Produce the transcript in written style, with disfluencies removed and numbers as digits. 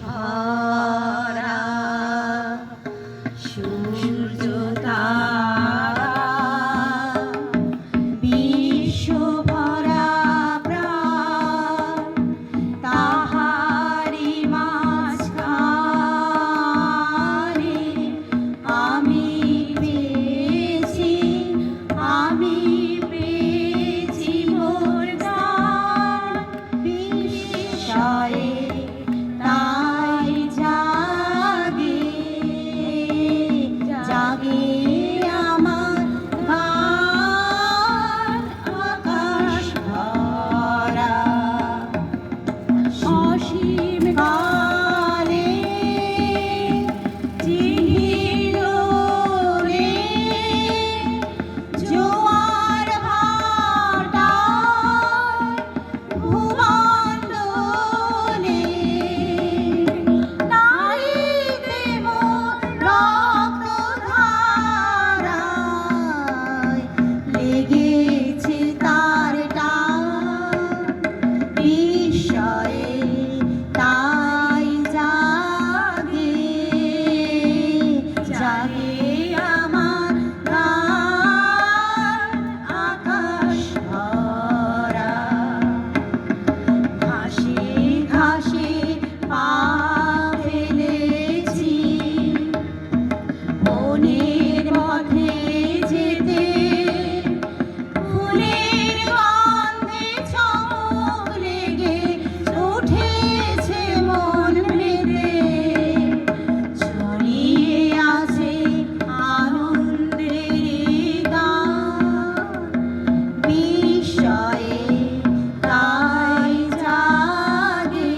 ভরা সূর্য তারা বিশ্ব ভরা প্রাণ তাহারি মাঝখানে আমি পেয়েছি মোর গান বিস্ময়ে তাই জাগে আমার গান আকাশ ভরা অসীম কালে চির রে জোয়ার ভাটায় ভূমণ্ডলে নাইতে মোর রক্তধারায় লেগেছে তার টান বিস্ময়ে তাই জাগে আমার গান আকাশ ভরা ঘাসে ঘাসে পা ফেলেছি বনের পথে যেতে ফুলের গন্ধে চোখ লেগে উঠেছে মন মেতে ছড়িয়ে আছে আনন্দের গান বিস্ময়ে তাই জাগে